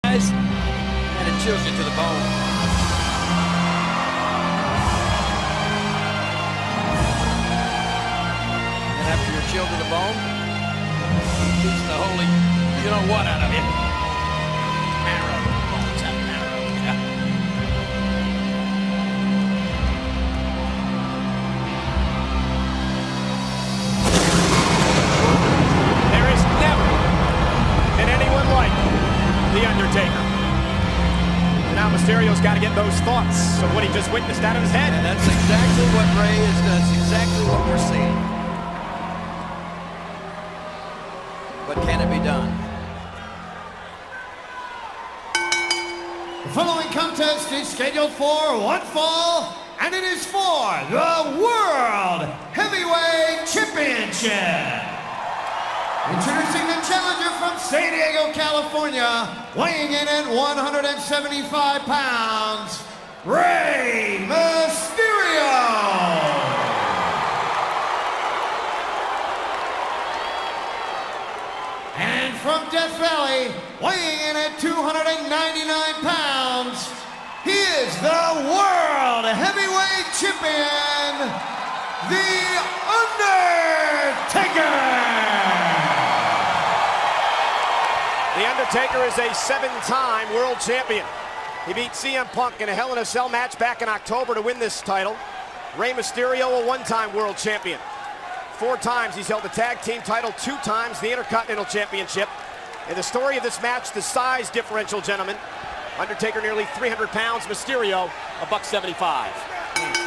And it chills you to the bone. And after you're chilled to the bone, it beats the holy, you know what, out of you. Marrow. Bones have marrow. Yeah. There is never been anyone like The Undertaker. And now Mysterio's got to get those thoughts of what he just witnessed out of his head. And that's exactly what Rey is doing. That's exactly what we're seeing. But can it be done? The following contest is scheduled for one fall, and it is for the World Heavyweight Championship. Introducing the challenger from San Diego, California, weighing in at 175 pounds, Rey Mysterio. And from Death Valley, weighing in at 299 pounds, he is the World Heavyweight Champion, The Undertaker. The Undertaker is a 7-time world champion. He beat CM Punk in a Hell in a Cell match back in October to win this title. Rey Mysterio, a 1-time world champion. 4 times he's held the tag team title, 2 times the Intercontinental Championship. In the story of this match, the size differential, gentlemen. Undertaker nearly 300 pounds, Mysterio $175.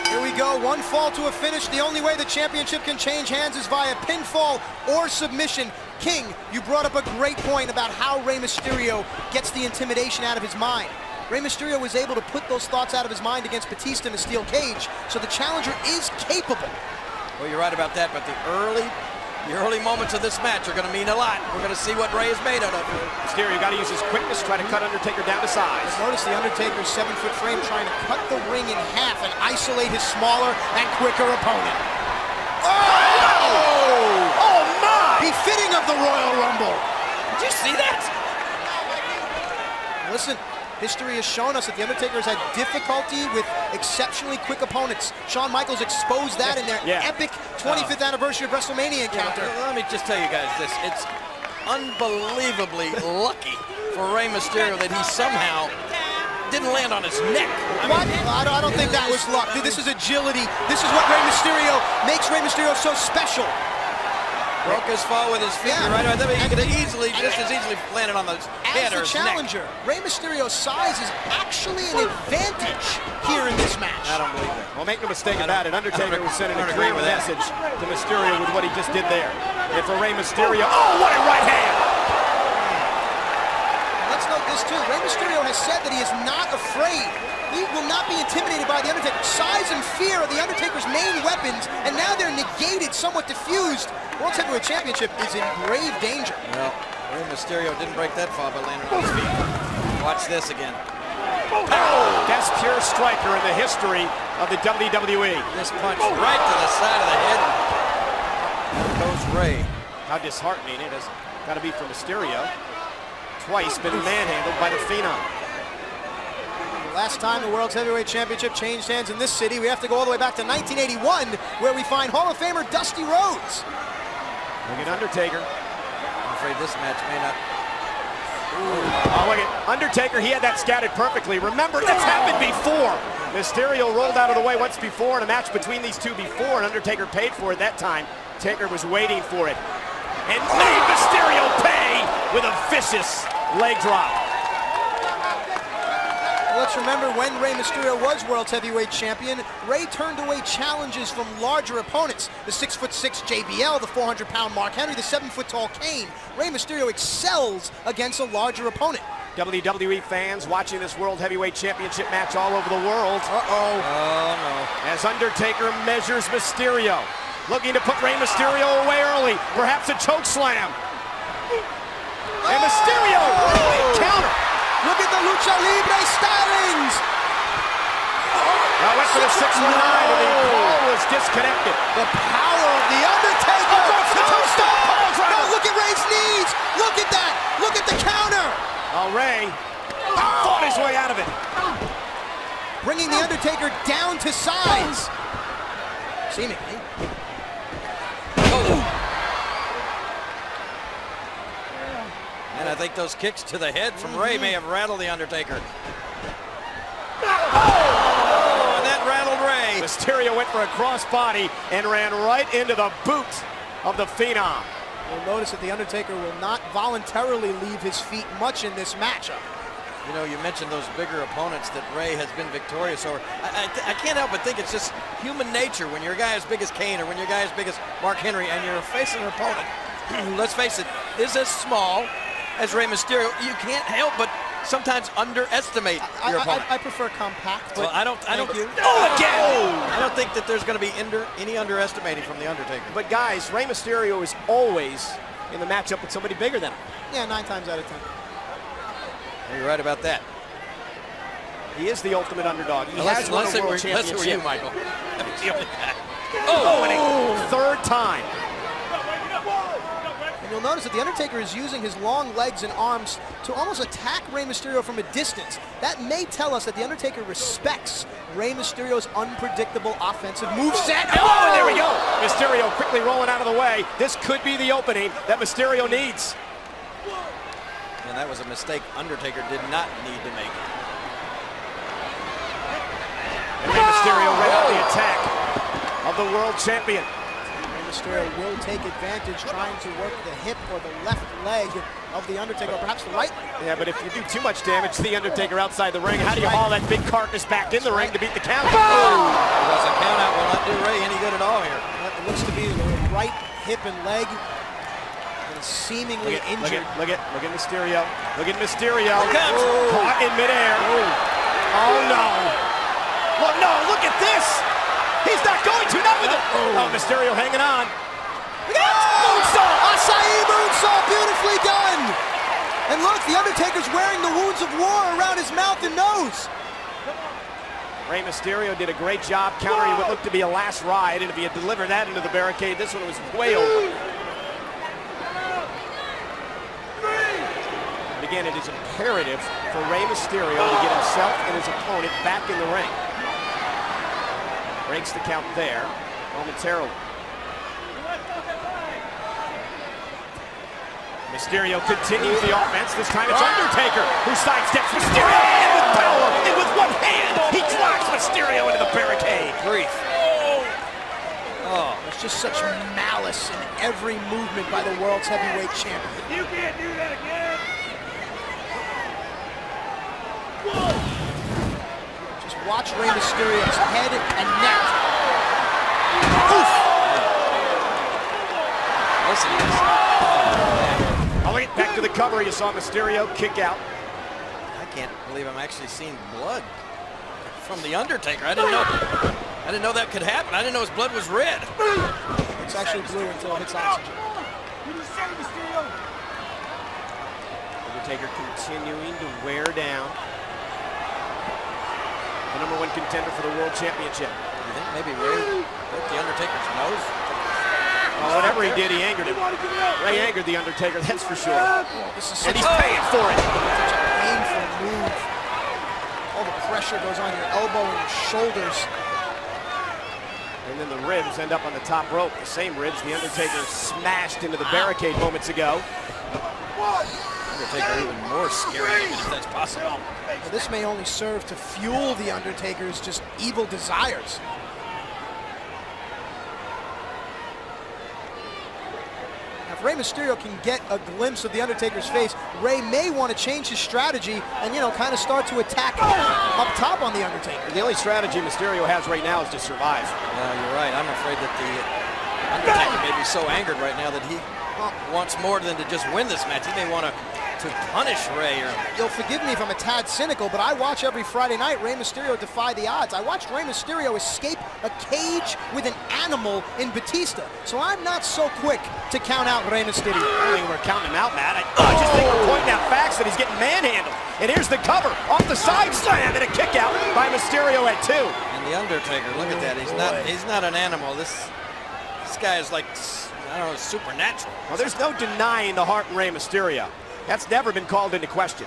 Here we go, one fall to a finish. The only way the championship can change hands is via pinfall or submission. King, you brought up a great point about how Rey Mysterio gets the intimidation out of his mind. Rey Mysterio was able to put those thoughts out of his mind against Batista in a steel cage, so the challenger is capable. Well, you're right about that, but the early moments of this match are going to mean a lot. We're going to see what Rey is made out of. Mysterio got to use his quickness, try to cut Undertaker down to size. Notice the Undertaker's 7-foot frame trying to cut the ring in half and isolate his smaller and quicker opponent. Oh my! Befitting of the Royal Rumble. Did you see that? Listen, history has shown us that the Undertaker has had difficulty with exceptionally quick opponents. Shawn Michaels exposed that in their epic 25th anniversary of WrestleMania encounter. Let me just tell you guys this. It's unbelievably lucky for Rey Mysterio that he somehow didn't land on his neck. I don't think that was luck. This is agility. This is what Rey Mysterio makes Rey Mysterio so special. Broke his fall with his feet. Right about there. He could have just as easily landed on the head or his neck. As the challenger, Rey Mysterio's size is actually an advantage here in this match. I don't believe that. Well, make no mistake about it. Undertaker was sending a clear message to Mysterio with what he just did there. And for Rey Mysterio, oh, what a right hand! Let's note this too. Rey Mysterio has said that he is not afraid. He will not be intimidated by the Undertaker. Size and fear are the Undertaker's main weapons, and now they're negated, somewhat diffused. World Heavyweight Championship is in grave danger. Well, Rey Mysterio didn't break that fall by landing on his feet. Watch this again. Best pure striker in the history of the WWE. This punch right to the side of the head. There goes Rey. How disheartening it has got to be for Mysterio. Twice been manhandled by the Phenom. Last time the World's Heavyweight Championship changed hands in this city, we have to go all the way back to 1981, where we find Hall of Famer Dusty Rhodes. Look at Undertaker. I'm afraid this match may not. Oh, look at Undertaker. He had that scattered perfectly. Remember, that's happened before. Mysterio rolled out of the way once before in a match between these two before, and Undertaker paid for it that time. Taker was waiting for it. And made Mysterio pay with a vicious leg drop. Let's remember when Rey Mysterio was World Heavyweight Champion, Rey turned away challenges from larger opponents. The 6'6" JBL, the 400-pound Mark Henry, the 7-foot-tall Kane. Rey Mysterio excels against a larger opponent. WWE fans watching this World Heavyweight Championship match all over the world. Oh, no. As Undertaker measures Mysterio. Looking to put Rey Mysterio away early. Perhaps a choke slam. And Mysterio, counter. Look at the Lucha Libre stylings! Well, went for the 619 and the ball was disconnected. The power of the Undertaker! Oh, no, look at Rey's knees! Look at that! Look at the counter! Well, Rey Fought his way out of it. Bringing the Undertaker down to size. Seemingly. And I think those kicks to the head from Rey may have rattled the Undertaker. And that rattled Rey. Mysterio went for a crossbody and ran right into the boot of the Phenom. You'll notice that the Undertaker will not voluntarily leave his feet much in this matchup. You know, you mentioned those bigger opponents that Rey has been victorious over. I can't help but think it's just human nature when you're a guy as big as Kane or when you're a guy as big as Mark Henry and you're facing an opponent, let's face it, is as small as Rey Mysterio. You can't help but sometimes underestimate your opponent. I prefer compact. Well, I don't. Again! I don't think that there's going to be any underestimating from the Undertaker. But guys, Rey Mysterio is always in the matchup with somebody bigger than him. Yeah, 9 times out of 10. You're right about that. He is the ultimate underdog. He Unless has won a world it were championship. you, Michael. That's the only guy. And a third time. And you'll notice that the Undertaker is using his long legs and arms to almost attack Rey Mysterio from a distance. That may tell us that the Undertaker respects Rey Mysterio's unpredictable offensive moveset. Oh, and there we go. Mysterio quickly rolling out of the way. This could be the opening that Mysterio needs. And that was a mistake Undertaker did not need to make. And Rey Mysterio right out the attack of the world champion. Rey Mysterio will take advantage trying to work the hip or the left leg of the Undertaker, or perhaps the right leg. Yeah, but if you do too much damage to the Undertaker outside the ring, how do you haul that big carcass back in the ring to beat the count? Because a count out will not do Rey any good at all here. It looks to be the right hip and leg. Seemingly injured. Look at Mysterio. Look at Mysterio. Caught in midair. Oh no. Well, no, look at this. He's not going to, not with it. Oh, Mysterio hanging on. Moonsault! Acai moonsault, beautifully done. And look, the Undertaker's wearing the wounds of war around his mouth and nose. Rey Mysterio did a great job countering what looked to be a last ride, and if he had delivered that into the barricade, this one was way over. Again, it is imperative for Rey Mysterio to get himself and his opponent back in the ring. Breaks the count there momentarily. Mysterio continues the offense. This time it's Undertaker who sidesteps Mysterio and with power and with one hand he drives Mysterio into the barricade. Grief. There's just such malice in every movement by the world's heavyweight champion. You can't do that again. Just watch Rey Mysterio's head and neck. Oof! Listen to this. Back to the cover, you saw Mysterio kick out. I can't believe I'm actually seeing blood from the Undertaker. I didn't know that could happen. I didn't know his blood was red. It's actually blue until it hits oxygen. Undertaker continuing to wear down the #1 contender for the world championship. You think maybe Rey broke the Undertaker's nose? Well, whatever he did, he angered him. Rey angered the Undertaker, that's for sure. And he's paying for it. Such a painful move. All the pressure goes on your elbow and your shoulders. And then the ribs end up on the top rope. The same ribs the Undertaker smashed into the barricade moments ago. Undertaker even more scary, if that's possible. Well, this may only serve to fuel the Undertaker's just evil desires. Now, if Rey Mysterio can get a glimpse of the Undertaker's face, Rey may want to change his strategy and, kind of start to attack up top on the Undertaker. The only strategy Mysterio has right now is to survive. No, you're right. I'm afraid that the Undertaker may be so angered right now that he wants more than to just win this match. He may want to punish Rey. You'll forgive me if I'm a tad cynical, but I watch every Friday night Rey Mysterio defy the odds. I watched Rey Mysterio escape a cage with an animal in Batista, so I'm not so quick to count out Rey Mysterio. I don't think we're counting him out, Matt. I just think we're pointing out facts that he's getting manhandled. And here's the cover off the side slam and a kick out by Mysterio at 2. And the Undertaker, look at that. He's not an animal. This guy is like, I don't know, supernatural. Well, there's no denying the heart in Rey Mysterio. That's never been called into question.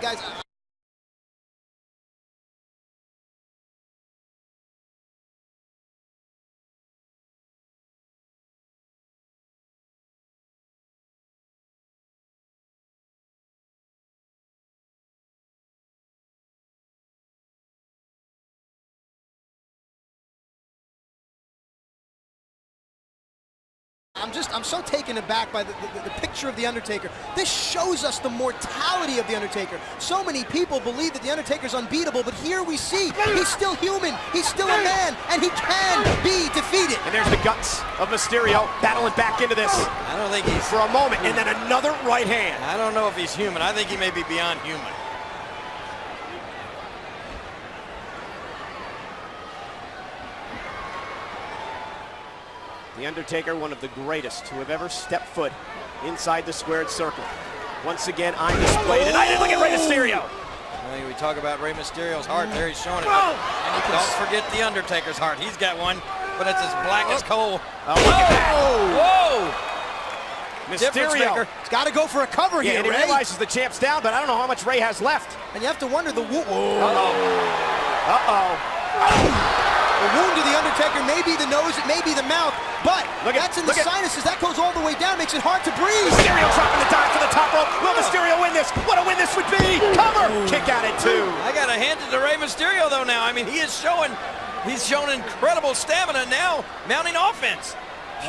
Guys, I'm so taken aback by the picture of The Undertaker. This shows us the mortality of The Undertaker. So many people believe that The Undertaker's unbeatable, but here we see he's still human, he's still a man, and he can be defeated. And there's the guts of Mysterio battling back into this. I don't think he's... For a moment, and then another right hand. I don't know if he's human. I think he may be beyond human. The Undertaker, one of the greatest who have ever stepped foot inside the squared circle. Once again on display tonight, and look at Rey Mysterio. I mean, we talk about Rey Mysterio's heart there, he's showing it. And you don't forget the Undertaker's heart. He's got one, but it's as black as coal. Oh, look at that. Whoa! Mysterio. He's got to go for a cover here, And he Rey. realizes the champ's down, but I don't know how much Rey has left. And you have to wonder the wound. The wound to the Undertaker may be the nose, it may be the mouth, but that's in the sinuses. That goes all the way down, makes it hard to breathe. Mysterio dropping the dive for the top rope. Will Mysterio win this? What a win this would be! Cover! Kick out at 2. I got to hand it to Rey Mysterio though now. I mean, he's shown incredible stamina now, mounting offense.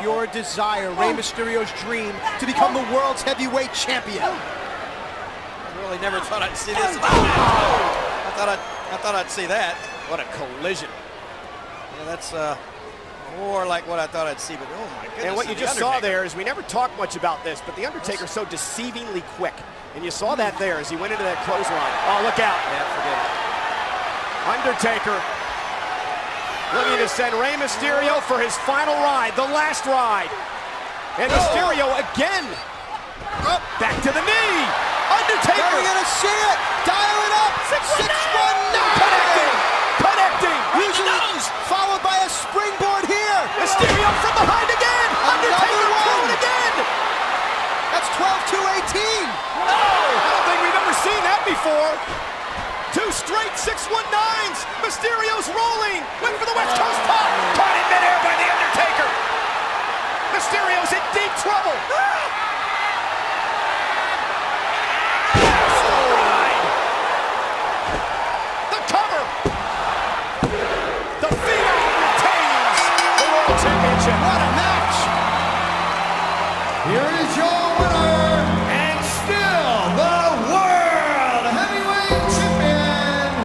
Pure desire, Rey Mysterio's dream to become the world's heavyweight champion. I really never thought I'd see this. I thought I'd see that. What a collision. Yeah, that's more like what I thought I'd see, but oh my goodness. And what you just saw there is we never talked much about this, but the Undertaker's so deceivingly quick. And you saw that there as he went into that clothesline. Oh, look out. Yeah, forget it. Undertaker looking to send Rey Mysterio for his final ride, the last ride. And Mysterio again. Back to the knee. Undertaker. Are we going to see it? Dial it up. 619. Connecting. Usually followed by a springboard here. Mysterio from behind again. Undertaker thrown again. That's 12-2-18. No! I don't think we've ever seen that before. 2 straight 619s. Mysterio's rolling. Went for the West Coast pop. Caught in midair by the Undertaker. Mysterio's in deep trouble.